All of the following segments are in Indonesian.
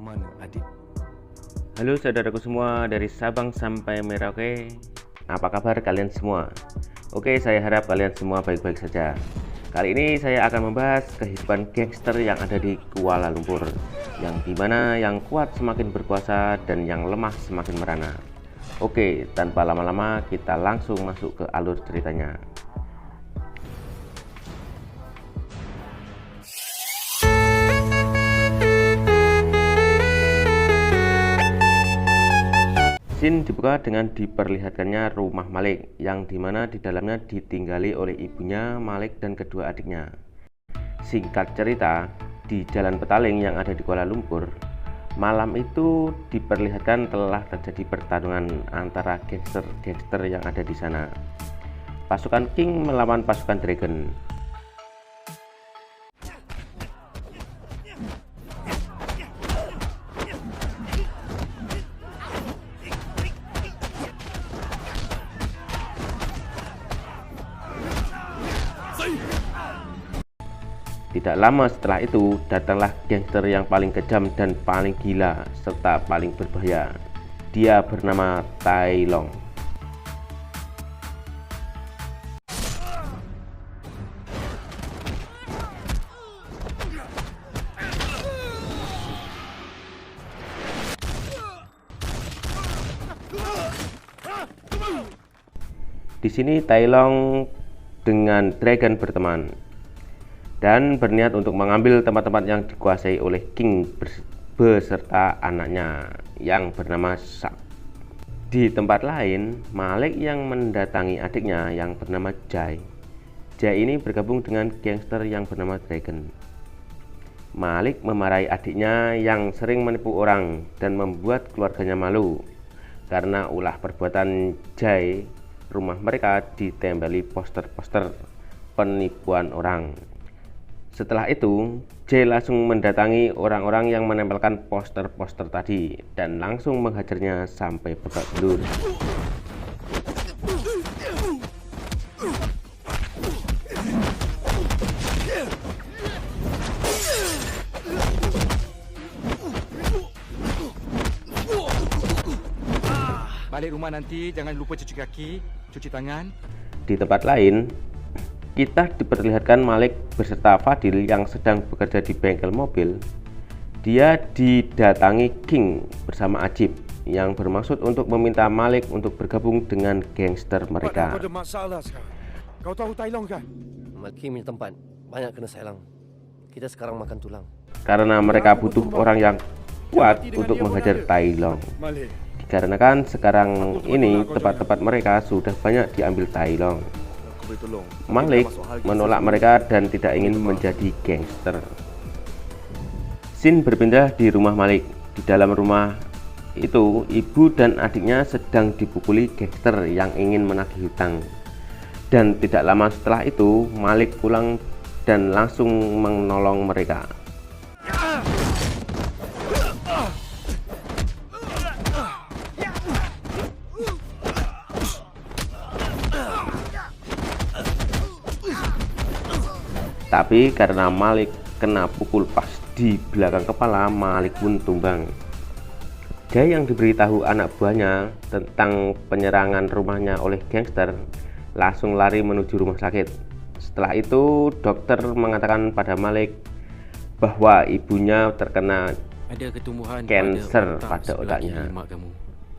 Mana adik? Halo saudaraku semua dari Sabang sampai Merauke. Apa kabar kalian semua? Oke, saya harap kalian semua baik-baik saja. Kali ini saya akan membahas kehidupan gangster yang ada di Kuala Lumpur, yang dimana yang kuat semakin berkuasa dan yang lemah semakin merana. Oke, tanpa lama-lama kita langsung masuk ke alur ceritanya. Scene dibuka dengan diperlihatkannya rumah Malik, yang dimana di dalamnya ditinggali oleh ibunya, Malik, dan kedua adiknya. Singkat cerita, di Jalan Petaling yang ada di Kuala Lumpur, malam itu diperlihatkan telah terjadi pertarungan antara gangster-gangster yang ada di sana. Pasukan King melawan pasukan Dragon. Tidak lama setelah itu, datanglah gangster yang paling kejam dan paling gila serta paling berbahaya. Dia bernama Tai Long. Di sini Tai Long dengan Dragon berteman dan berniat untuk mengambil tempat-tempat yang dikuasai oleh King beserta anaknya yang bernama Sak. Di tempat lain, Malik yang mendatangi adiknya yang bernama Jai. Jai ini bergabung dengan gangster yang bernama Dragon. Malik memarahi adiknya yang sering menipu orang dan membuat keluarganya malu karena ulah perbuatan Jai. Rumah mereka ditempeli poster-poster penipuan orang. Setelah itu, Jay langsung mendatangi orang-orang yang menempelkan poster-poster tadi dan langsung menghajarnya sampai babak belur. Balik rumah nanti jangan lupa cuci kaki, cuci tangan. Di tempat lain, kita diperlihatkan Malik beserta Fadil yang sedang bekerja di bengkel mobil. Dia didatangi King bersama Ajib yang bermaksud untuk meminta Malik untuk bergabung dengan gangster mereka. Ada masalah sekarang. Kau tahu Tai Long kan? King punya tempat banyak kena selang. Kita sekarang makan tulang. Karena mereka butuh orang yang kuat untuk menghajar Tai Long. Malik. Dikarenakan sekarang ini tempat-tempat mereka sudah banyak diambil Tai Long. Malik menolak mereka dan tidak ingin menjadi gangster. Scene berpindah di rumah Malik. Di dalam rumah itu, ibu dan adiknya sedang dipukuli gangster yang ingin menagih hutang. Dan tidak lama setelah itu, Malik pulang dan langsung menolong mereka. Tapi karena Malik kena pukul pas di belakang kepala, Malik pun tumbang. Jay yang diberitahu anak buahnya tentang penyerangan rumahnya oleh gangster langsung lari menuju rumah sakit. Setelah itu, dokter mengatakan pada Malik bahwa ibunya terkena ada ketumbuhan kanker pada otaknya.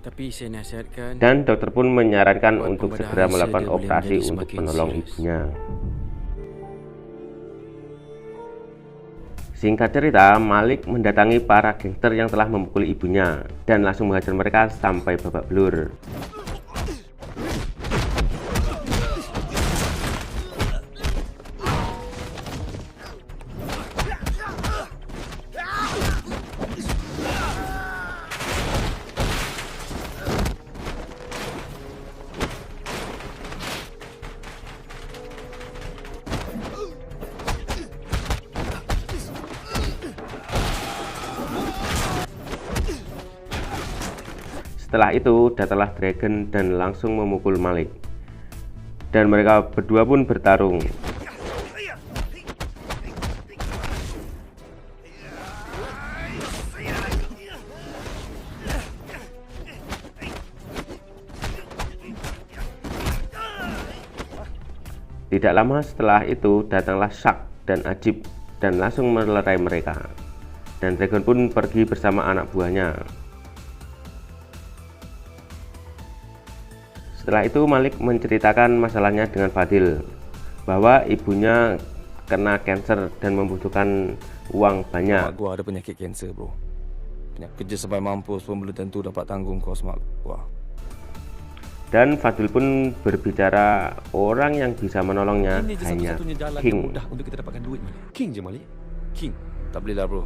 Tapi saya nasihatkan, dan dokter pun menyarankan untuk segera melakukan operasi untuk menolong ibunya. Singkat cerita, Malik mendatangi para gangster yang telah memukul ibunya dan langsung menghajar mereka sampai babak belur. Setelah itu datanglah Dragon dan langsung memukul Malik, dan mereka berdua pun bertarung. Tidak lama setelah itu datanglah Shark dan Ajib dan langsung melerai mereka. Dan Dragon pun pergi bersama anak buahnya. Setelah itu Malik menceritakan masalahnya dengan Fadil, bahwa ibunya kena kanker dan membutuhkan uang banyak. Mak gua ada penyakit kanser, bro. Penyakit kerja sampai mampus pun belum tentu dapat tanggung kos mak gua. Dan Fadil pun berbicara orang yang bisa menolongnya Ini je hanya satu-satunya jalan yang King. mudah untuk kita dapatkan duit, Malik. King je, Malik. King. Tak boleh lah, bro.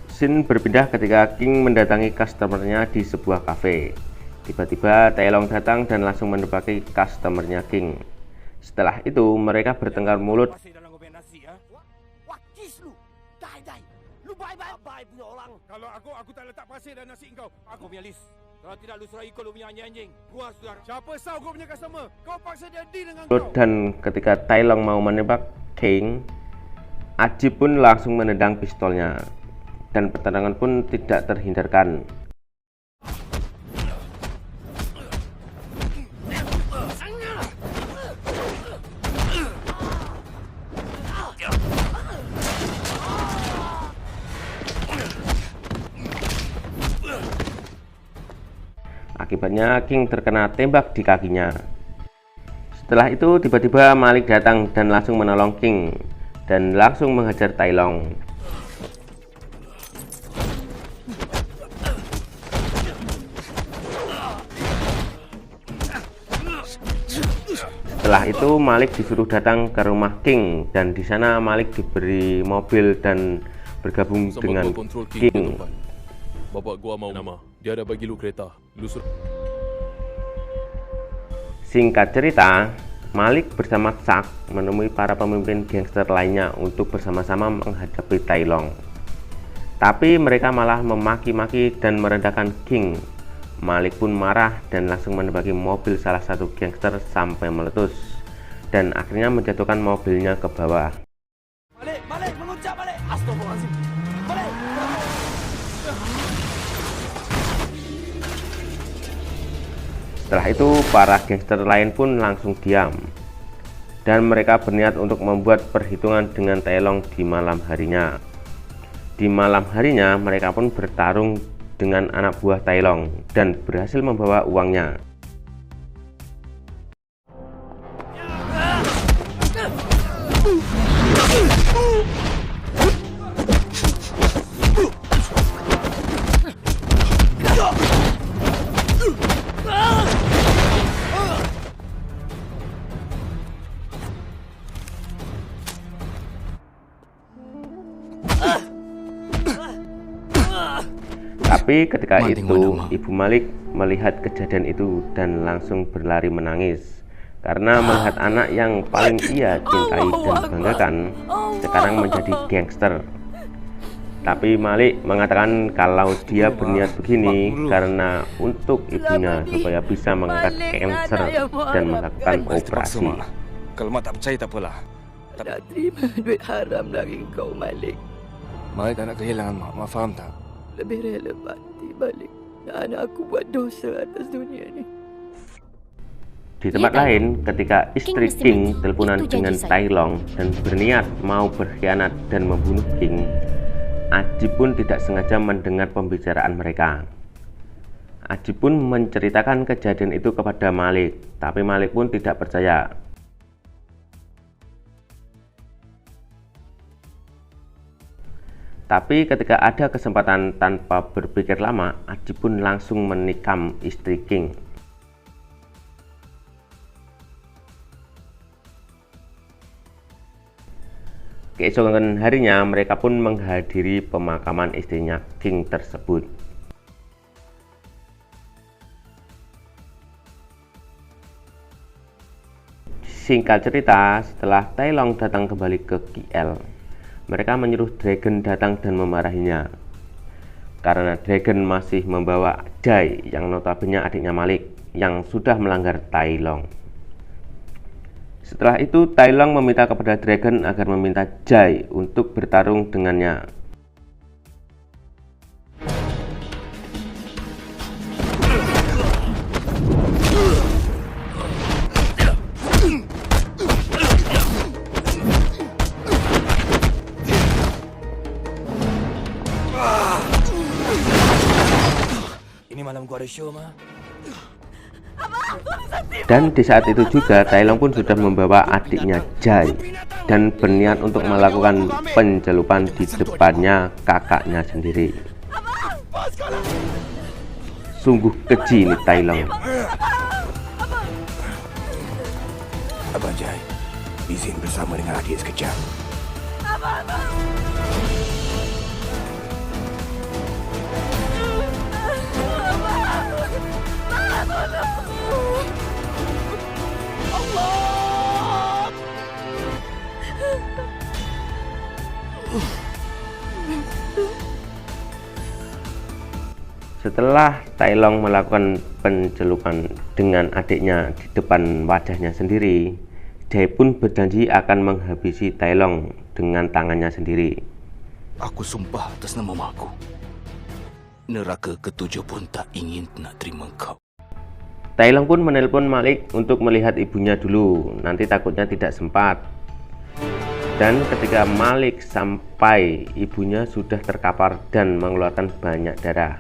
Scene berpindah ketika King mendatangi customernya di sebuah kafe. Tiba-tiba Tai Long datang dan langsung menebaki customernya King. Setelah itu mereka bertengkar mulut. Wakis lu. Dai. Lu baik-baik punya orang. Kalau aku tak letak pasir dan nasi engkau. Aku punya list. Kalau tidak lu suruh ikut lu punya anjing-anjing. Gua sudah. siapa tahu kau punya customer. Kau paksa dia deal dengan Mulut, kau. dan ketika Tai Long mau menembak King, Ajib pun langsung menendang pistolnya. Dan pertarungan pun tidak terhindarkan. Akibatnya King terkena tembak di kakinya. Setelah itu tiba-tiba Malik datang dan langsung menolong King dan langsung menghajar Tai Long. Setelah itu Malik disuruh datang ke rumah King dan di sana Malik diberi mobil dan bergabung Sama dengan gua kontrol King ke King. tempat. Bapak gua mau nama. Dia ada bagi lu kereta. Lu suruh. Singkat cerita, Malik bersama Shark menemui para pemimpin gangster lainnya untuk bersama-sama menghadapi Tai Long. Tapi mereka malah memaki-maki dan merendahkan King. Malik pun marah dan langsung menembaki mobil salah satu gangster sampai meletus dan akhirnya menjatuhkan mobilnya ke bawah. Balik, mengucap balik. Astagfirullahaladzim. Balik. Setelah itu para gangster lain pun langsung diam dan mereka berniat untuk membuat perhitungan dengan Tai Long di malam harinya. Di malam harinya mereka pun bertarung dengan anak buah Tai Long dan berhasil membawa uangnya. Tapi ketika itu Ibu Malik melihat kejadian itu dan langsung berlari menangis karena melihat anak yang paling ia cintai dan banggakan sekarang menjadi gangster. Tapi Malik mengatakan kalau dia berniat begini karena untuk ibunya supaya bisa mengangkat kanker dan melakukan operasi. Mak. Kalau mak tak percaya tak apalah. Tak terima duit haram dari kau, Malik. Malik tak nak kehilangan mak. Mak faham tak? Lebih rela mati, Malik. Dan aku buat dosa atas dunia ni. Di tempat lain, ketika istri King teleponan dengan Tai Long dan berniat mau berkhianat dan membunuh King, Ajib pun tidak sengaja mendengar pembicaraan mereka. Ajib pun menceritakan kejadian itu kepada Malik, tapi Malik pun tidak percaya. Tapi ketika ada kesempatan tanpa berpikir lama, Ajib pun langsung menikam istri King. Keesokan harinya mereka pun menghadiri pemakaman istrinya King tersebut. Singkat cerita, setelah Tai Long datang kembali ke KL, mereka menyuruh Dragon datang dan memarahinya karena Dragon masih membawa Jai yang notabene adiknya Malik yang sudah melanggar Tai Long. Setelah itu Tai Long meminta kepada Dragon agar meminta Jai untuk bertarung dengannya. Ini malam gua ada show, Ma. Dan di saat itu juga Tai Long pun sudah membawa adiknya Jai dan berniat untuk melakukan pencelupan di depannya kakaknya sendiri. Sungguh keji ini Tai Long. Abang Jai, izin bersama dengan adik sekejap. Setelah Tai Long melakukan pencelupan dengan adiknya di depan wajahnya sendiri, Jai pun berjanji akan menghabisi Tai Long dengan tangannya sendiri. Aku sumpah atas nama makku. Neraka ketujuh pun tak ingin nak terima kau. Tai Long pun menelpon Malik untuk melihat ibunya dulu, nanti takutnya tidak sempat. Dan ketika Malik sampai, ibunya sudah terkapar dan mengeluarkan banyak darah.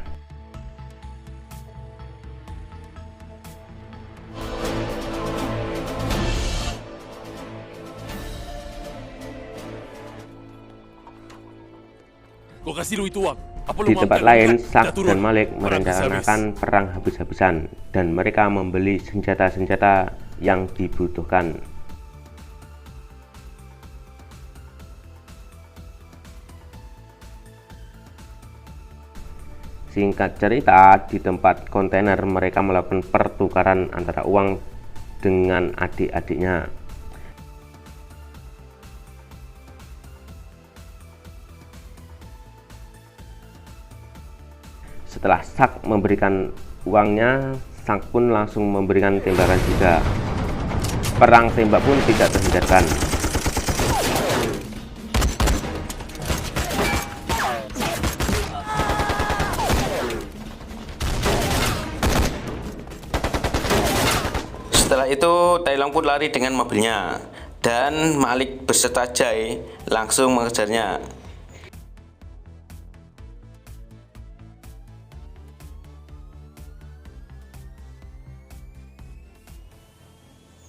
Kau kasih lu itu uang. Apa lu Di mau tempat angkat lain, angkat? Sak Dah turun. dan Malik Orang merencanakan perang habis-habisan dan mereka membeli senjata-senjata yang dibutuhkan. Singkat cerita, di tempat kontainer mereka melakukan pertukaran antara uang dengan adik-adiknya. Setelah Sak memberikan uangnya, Sak pun langsung memberikan tembakan juga. Perang tembak pun tidak terhindarkan. Setelah itu, Tai Long pun lari dengan mobilnya dan Malik beserta Jai langsung mengejarnya.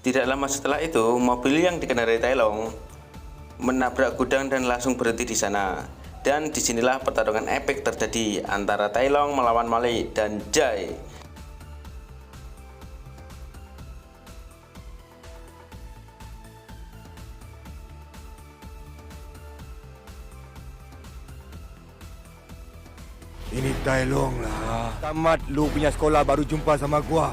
Tidak lama setelah itu, mobil yang dikendarai Tai Long menabrak gudang dan langsung berhenti di sana. Dan disinilah pertarungan epik terjadi antara Tai Long melawan Malik dan Jai. Ini Tai Long lah. Tamat lu punya sekolah baru jumpa sama gua.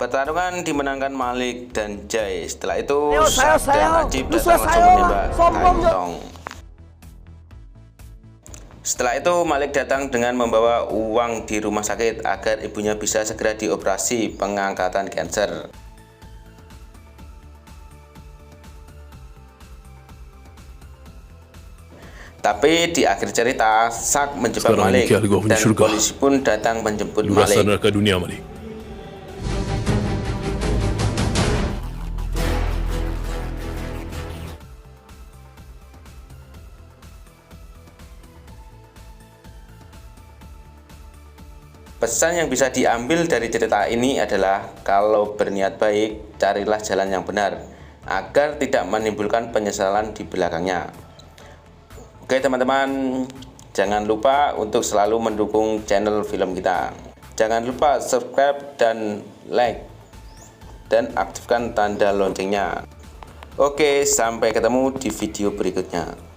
Pertarungan dimenangkan Malik dan Jai. Setelah itu, Saya, Sak dan Ajib datang langsung menembak kantong. Setelah itu, Malik datang dengan membawa uang di rumah sakit agar ibunya bisa segera dioperasi pengangkatan kanker. Tapi di akhir cerita, Sak menjebak Sekarang Malik ini gua punya dan syurga. polisi pun datang menjemput Lu rasa Malik. neraka dunia, Malik? Pesan yang bisa diambil dari cerita ini adalah kalau berniat baik, carilah jalan yang benar agar tidak menimbulkan penyesalan di belakangnya. Oke teman-teman, jangan lupa untuk selalu mendukung channel film kita. Jangan lupa subscribe dan like dan aktifkan tanda loncengnya. Oke, sampai ketemu di video berikutnya.